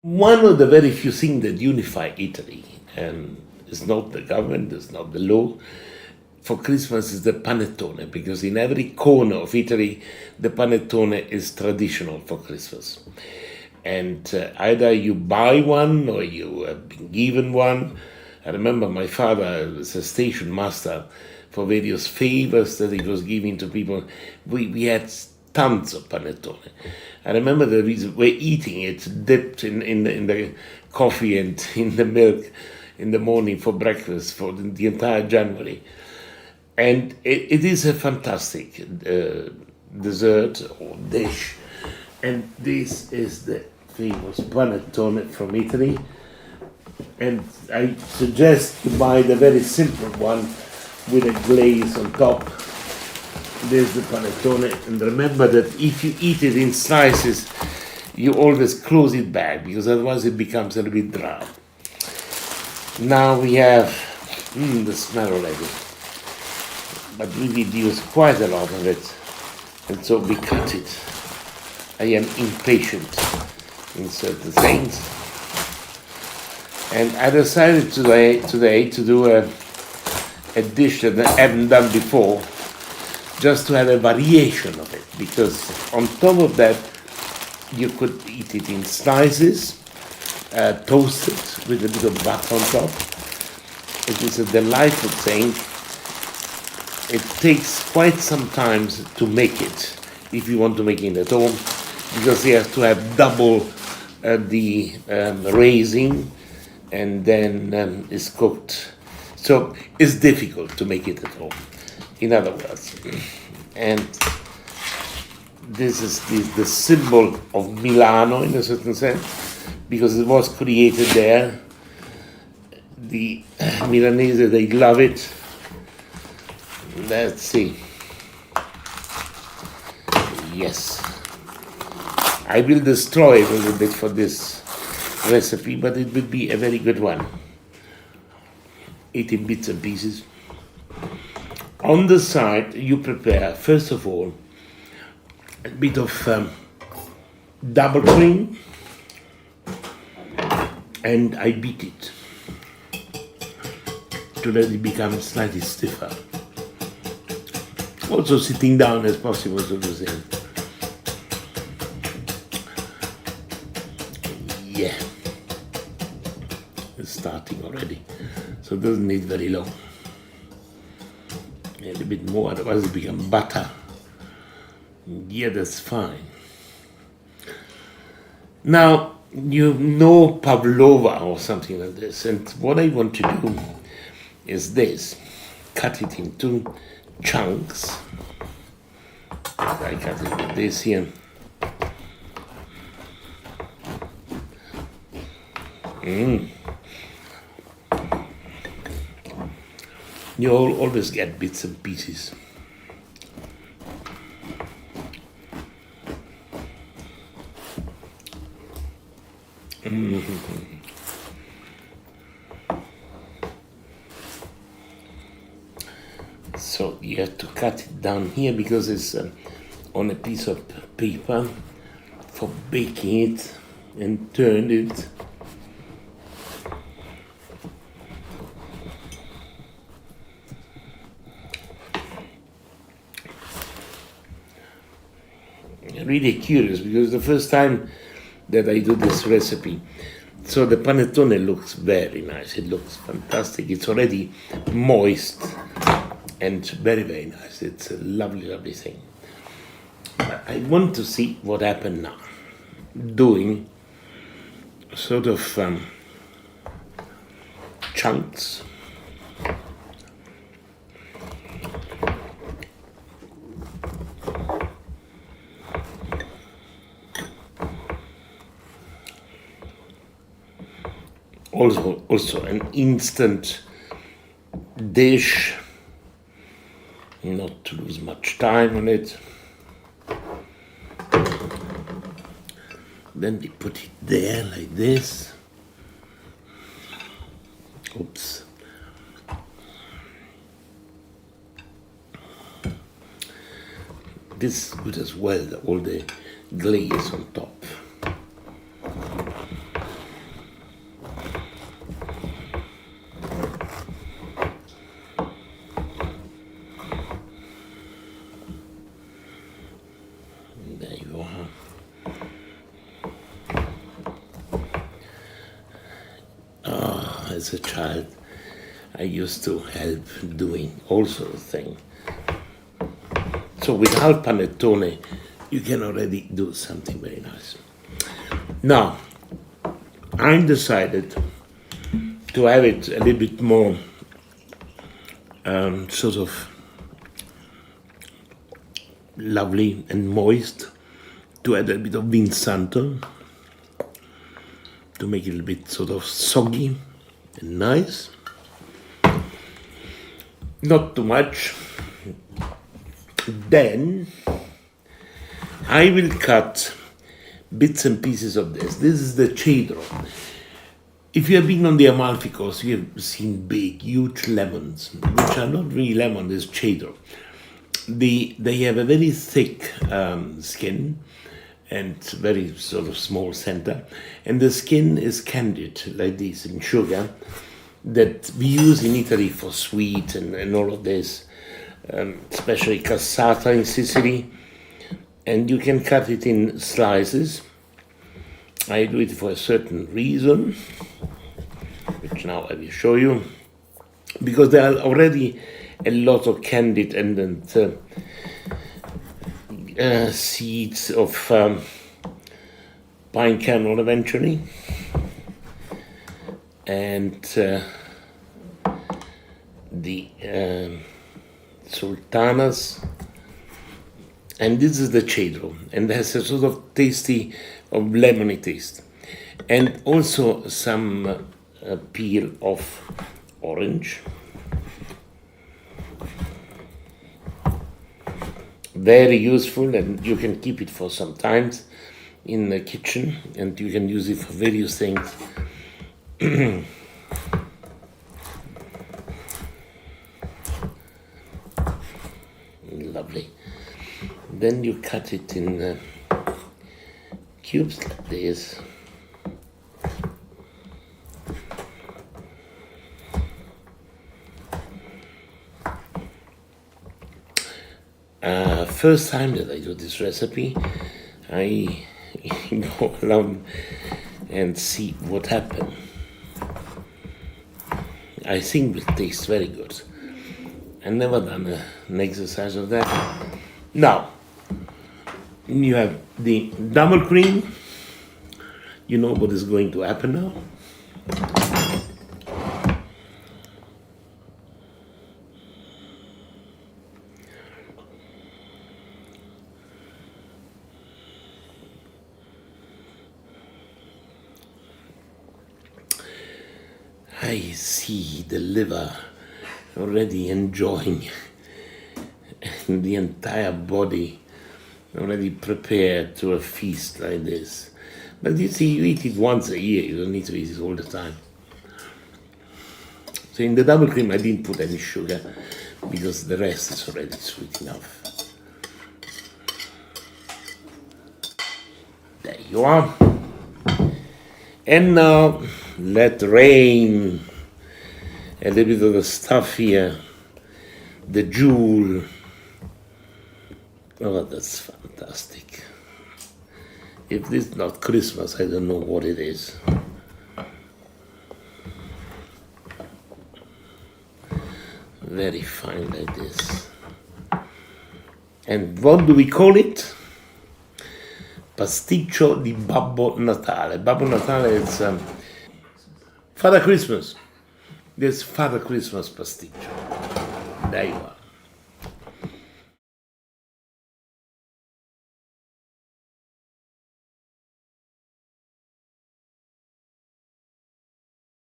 One of the very few things that unify Italy, and it's not the government, it's not the law, for Christmas is the panettone, because in every corner of Italy, the panettone is traditional for Christmas. And either you buy one or you have been given one. I remember my father was a station master for various favors that he was giving to people. We had tons of panettone. I remember that we were eating it dipped in the coffee and in the milk in the morning for breakfast for the entire January. And it is a fantastic dessert or dish. And this is the famous panettone from Italy. And I suggest to buy the very simple one with a glaze on top. There's the panettone, and remember that if you eat it in slices, you always close it back, because otherwise it becomes a little bit dry. Now we have the smell already, but we reduce quite a lot of it, and so we cut it. I am impatient in certain things, and I decided today to do a dish that I haven't done before, just to have a variation of it, because on top of that you could eat it in slices, toasted with a bit of butter on top. It is a delightful thing. It takes quite some time to make it, if you want to make it at home, because you have to have double the raising, and then it's cooked. So it's difficult to make it at home, in other words. And this is the symbol of Milano in a certain sense, because it was created there. The Milanese, they love it. Let's see. Yes. I will destroy a little bit for this recipe, but it will be a very good one. Eat in bits and pieces. On the side, you prepare, first of all, a bit of double cream, and I beat it to let it become slightly stiffer. Also sitting down as possible, so to say. Yeah, it's starting already, so it doesn't need very long. A little bit more, otherwise it becomes butter. Yeah, that's fine. Now, you know pavlova or something like this, and what I want to do is this. Cut it into chunks. I cut it with this here. You always get bits and pieces. So you have to cut it down here, because it's on a piece of paper for baking it, and turn it. Really curious, because the first time that I do this recipe, so the panettone looks very nice. It looks fantastic. It's already moist and very, very nice. It's a lovely, lovely thing. But I want to see what happened now. Doing sort of chunks. Also an instant dish, not to lose much time on it. Then we put it there like this. Oops. This is good as well, all the glaze on top. as a child, I used to help doing all sort of things. So without panettone, you can already do something very nice. Now, I decided to have it a little bit more sort of lovely and moist, to add a bit of bean santo, to make it a little bit sort of soggy and nice. Not too much. Then I will cut bits and pieces of this. This is the cedro. If you have been on the Amalfi Coast, you have seen big, huge lemons, which are not really lemon, it's cedro. They have a very thick skin and very sort of small center, and the skin is candied like this in sugar that we use in Italy for sweet and all of this, especially cassata in Sicily, and you can cut it in slices. I do it for a certain reason, which now I will show you, because there are already a lot of candied and seeds of pine kernel eventually, and the sultanas, and this is the cedro, and has a sort of tasty, of lemony taste, and also some peel of orange. Very useful, and you can keep it for some time in the kitchen, and you can use it for various things. Lovely. Then you cut it in cubes like this. First time that I do this recipe, I go along and see what happened. I think it tastes very good. I've never done an exercise of that. Now, you have the double cream. You know what is going to happen now. I see the liver already enjoying the entire body already prepared to a feast like this. But you see, you eat it once a year, you don't need to eat it all the time. So in the double cream I didn't put any sugar because the rest is already sweet enough. There you are. And now let rain a little bit of the stuff here, the jewel. Oh, that's fantastic. If this is not Christmas, I don't know what it is. Very fine like this. And what do we call it? Pasticcio di Babbo Natale. Babbo Natale is Father Christmas. There's Father Christmas pasticcio. There you are.